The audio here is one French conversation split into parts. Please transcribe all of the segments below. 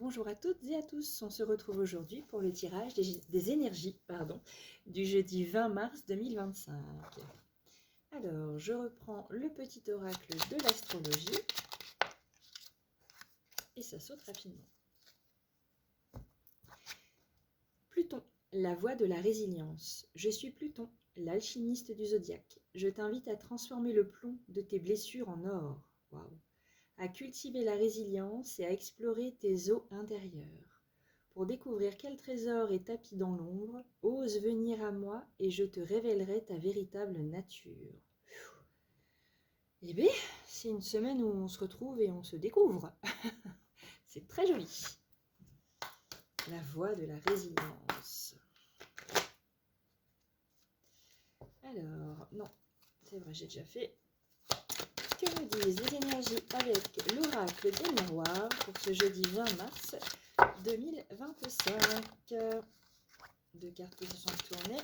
Bonjour à toutes et à tous, on se retrouve aujourd'hui pour le tirage des énergies du jeudi 20 mars 2025. Alors, je reprends le petit oracle de l'astrologie et ça saute rapidement. Pluton, la voie de la résilience. Je suis Pluton, l'alchimiste du zodiaque. Je t'invite à transformer le plomb de tes blessures en or. Waouh! À cultiver la résilience et à explorer tes eaux intérieures. Pour découvrir quel trésor est tapi dans l'ombre, ose venir à moi et je te révélerai ta véritable nature. Eh bien, c'est une semaine où on se retrouve et on se découvre. C'est très joli. La voie de la résilience. Alors, non, c'est vrai, j'ai déjà fait. Que me disent les énergies avec l'oracle des miroirs pour ce jeudi 20 mars 2025? Deux cartes qui se sont tournées.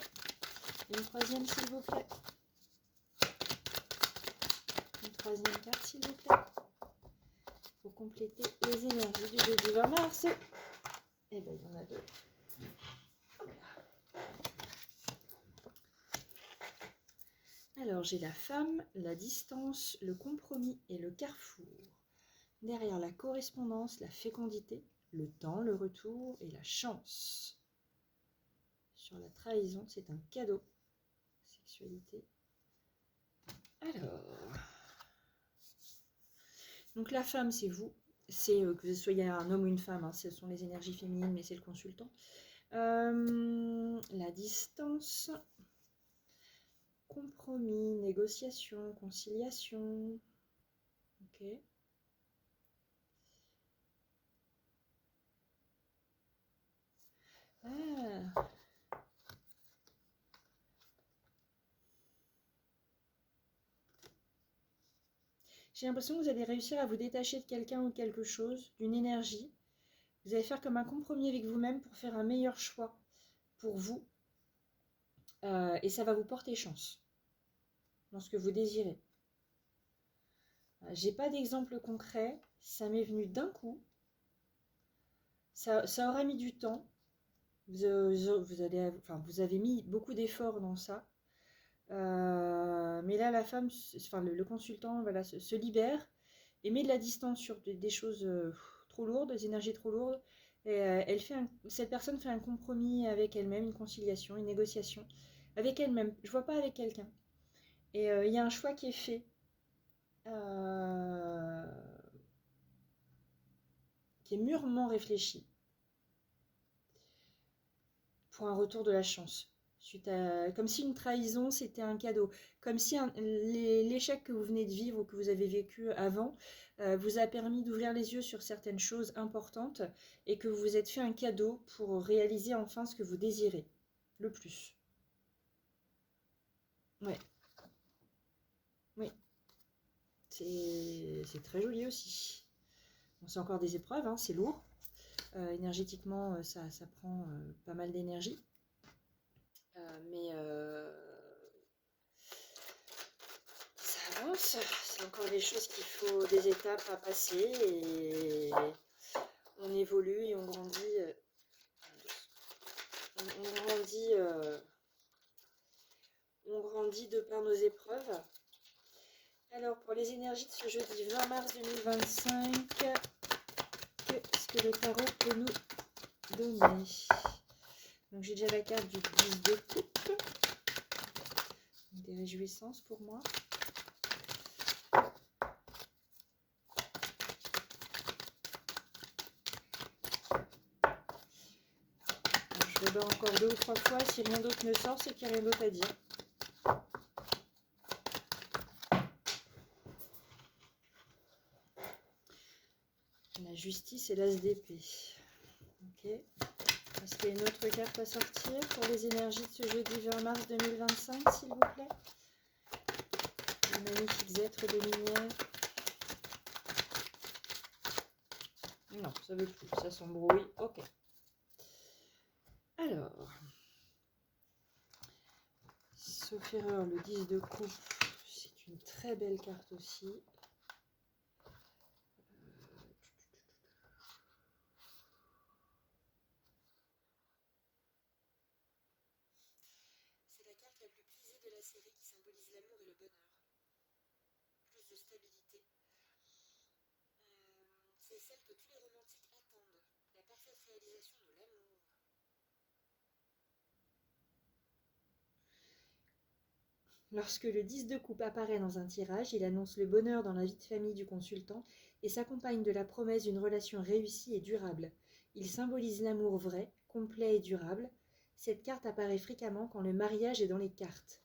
Une troisième, s'il vous plaît. Une troisième carte, s'il vous plaît. Pour compléter les énergies du jeudi 20 mars. Et bien, il y en a deux. Alors, j'ai la femme, la distance, le compromis et le carrefour. Derrière la correspondance, la fécondité, le temps, le retour et la chance. Sur la trahison, c'est un cadeau. Sexualité. Alors, donc la femme, c'est vous. C'est que vous soyez un homme ou une femme, hein, ce sont les énergies féminines, mais c'est le consultant. La distance, compromis, négociation, conciliation. Ok. Ah. J'ai l'impression que vous allez réussir à vous détacher de quelqu'un ou de quelque chose, d'une énergie. Vous allez faire comme un compromis avec vous-même pour faire un meilleur choix pour vous. Et ça va vous porter chance dans ce que vous désirez. J'ai pas d'exemple concret, ça m'est venu d'un coup. Ça aura mis du temps. Vous avez mis beaucoup d'efforts dans ça. Mais là, la femme, enfin le consultant, voilà, se libère et met de la distance sur des choses trop lourdes, des énergies trop lourdes. Et cette personne fait un compromis avec elle-même, une conciliation, une négociation avec elle-même. Je vois pas avec quelqu'un. Et il y a un choix qui est fait. Qui est mûrement réfléchi pour un retour de la chance. Comme si une trahison, c'était un cadeau. Comme si l'échec que vous venez de vivre ou que vous avez vécu avant vous a permis d'ouvrir les yeux sur certaines choses importantes et que vous vous êtes fait un cadeau pour réaliser enfin ce que vous désirez le plus. Ouais. Oui. C'est très joli aussi. Bon, c'est encore des épreuves, hein, c'est lourd. Énergétiquement, ça prend pas mal d'énergie. Mais ça avance, c'est encore des choses des étapes à passer et on évolue et on grandit. On grandit de par nos épreuves. Alors pour les énergies de ce jeudi 20 mars 2025, qu'est-ce que le tarot peut nous donner? Donc j'ai déjà la carte du 10 de coupe. Des réjouissances pour moi. Je rebats encore 2 ou 3 fois. Si rien d'autre ne sort, c'est qu'il n'y a rien d'autre à dire. La justice et l'as d'épée. Ok. Est-ce qu'il y a une autre carte à sortir pour les énergies de ce jeudi 20 mars 2025, s'il vous plaît? Les magnifiques êtres de lumière. Non, ça veut plus. Ça s'embrouille. Ok. Alors. Sauf erreur, le 10 de coupe, c'est une très belle carte aussi. carte la plus prisée de la série qui symbolise l'amour et le bonheur. Plus de stabilité. C'est celle que tous les romantiques attendent. La parfaite réalisation de l'amour. Lorsque le 10 de coupe apparaît dans un tirage, il annonce le bonheur dans la vie de famille du consultant et s'accompagne de la promesse d'une relation réussie et durable. Il symbolise l'amour vrai, complet et durable. Cette carte apparaît fréquemment quand le mariage est dans les cartes.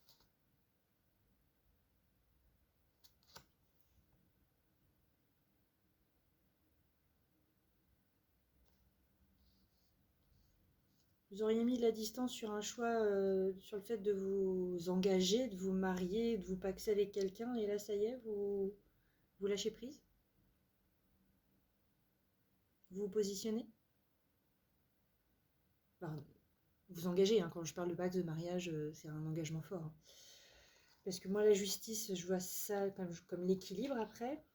Vous auriez mis de la distance sur un choix, sur le fait de vous engager, de vous marier, de vous paxer avec quelqu'un, et là, ça y est, vous lâchez prise? Vous vous positionnez? Enfin, vous engagez, hein, quand je parle de pacte de mariage, c'est un engagement fort. Hein. Parce que moi, la justice, je vois ça comme l'équilibre après.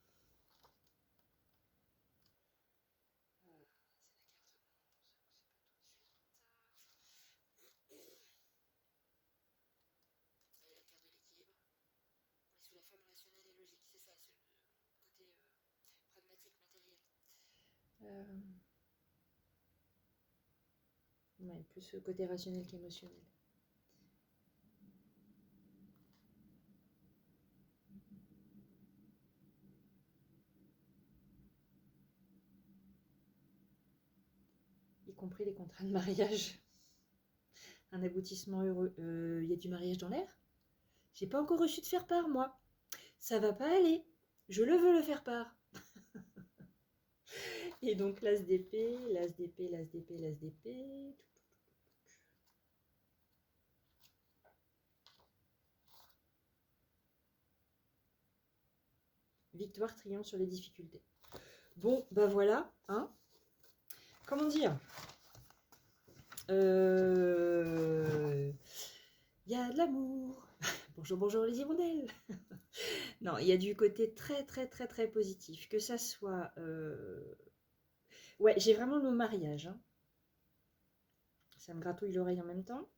Sous la forme rationnelle et logique, c'est ça, c'est le côté pragmatique, matériel. Ouais, plus le côté rationnel qu'émotionnel. Y compris les contrats de mariage. Un aboutissement heureux. Y a du mariage dans l'air? J'ai pas encore reçu de faire-part, moi. Ça va pas aller. Je le veux le faire-part. Et donc l'as d'épée, l'as d'épée, l'as d'épée, l'as d'épée. Victoire, triomphe sur les difficultés. Bon, bah voilà, hein. Comment dire? Y a de l'amour. Bonjour, bonjour les hirondelles. Non, il y a du côté très, très, très, très positif. Que ça soit... Ouais, j'ai vraiment le mot mariage. Hein. Ça me gratouille l'oreille en même temps.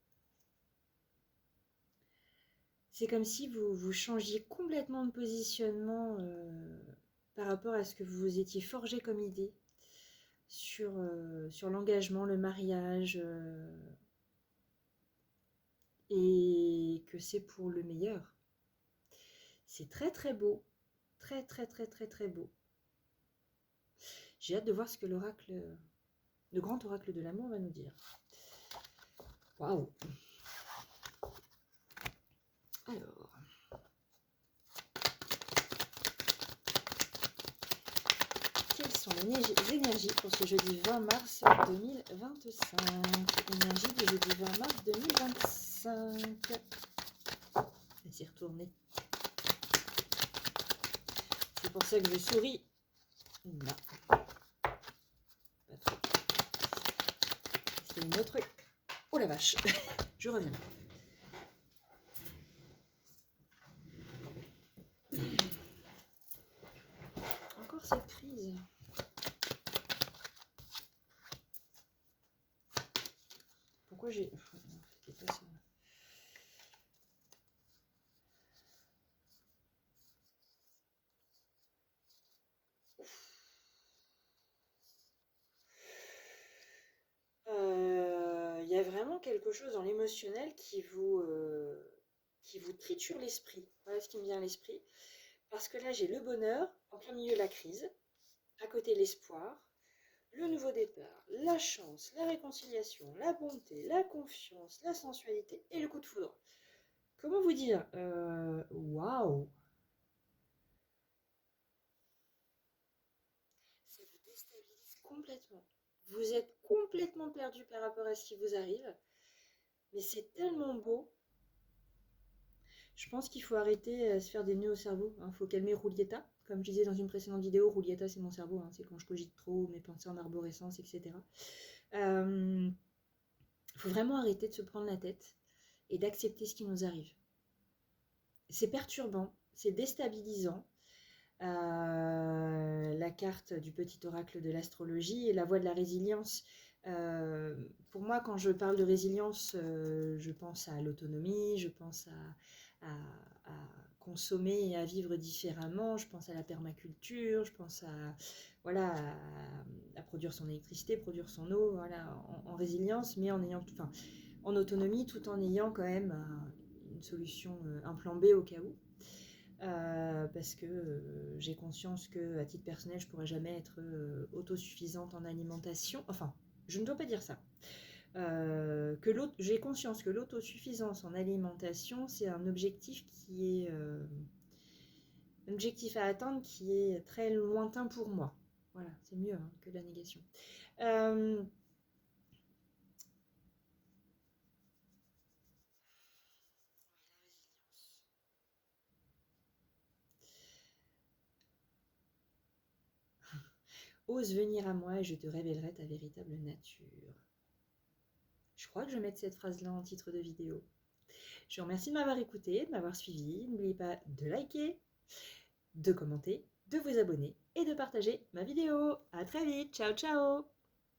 C'est comme si vous changiez complètement de positionnement par rapport à ce que vous étiez forgé comme idée sur l'engagement, le mariage, et que c'est pour le meilleur. C'est très très beau, très très très très très beau. J'ai hâte de voir ce que l'oracle, le grand oracle de l'amour va nous dire. Waouh! Alors... Quelles sont les énergies pour ce jeudi 20 mars 2025? Énergie du jeudi 20 mars 2025. Elle s'est retournée. C'est pour ça que je souris. Non. Pas trop. C'est une autre... Oh la vache. Je reviens. Encore cette crise. Pourquoi j'ai... C'était pas ça. Il y a vraiment quelque chose dans l'émotionnel qui vous triture l'esprit. Voilà ce qui me vient à l'esprit. Parce que là, j'ai le bonheur en plein milieu de la crise, à côté l'espoir, le nouveau départ, la chance, la réconciliation, la bonté, la confiance, la sensualité et le coup de foudre. Comment vous dire? Waouh! Ça vous déstabilise complètement. Vous êtes complètement perdu par rapport à ce qui vous arrive. Mais c'est tellement beau. Je pense qu'il faut arrêter de se faire des nœuds au cerveau. Il faut calmer Roulietta. Comme je disais dans une précédente vidéo, Roulietta, c'est mon cerveau. C'est quand je cogite trop, mes pensées en arborescence, etc. Il faut vraiment arrêter de se prendre la tête et d'accepter ce qui nous arrive. C'est perturbant, c'est déstabilisant. La carte du petit oracle de l'astrologie et la voie de la résilience Pour moi, quand je parle de résilience, je pense à l'autonomie, je pense à consommer et à vivre différemment, je pense à la permaculture, je pense voilà, à produire son électricité, produire son eau, voilà, en résilience, mais en autonomie, tout en ayant quand même une solution, un plan B au cas où. Parce que j'ai conscience que, à titre personnel, je ne pourrai jamais être autosuffisante en alimentation. Enfin, je ne dois pas dire ça. J'ai conscience que l'autosuffisance en alimentation, c'est un objectif un objectif à atteindre qui est très lointain pour moi. Voilà, c'est mieux hein, que la négation. Euh, Ose venir à moi et je te révélerai ta véritable nature. Je crois que je vais mettre cette phrase-là en titre de vidéo. Je vous remercie de m'avoir écouté, de m'avoir suivi. N'oubliez pas de liker, de commenter, de vous abonner et de partager ma vidéo. À très vite, ciao ciao!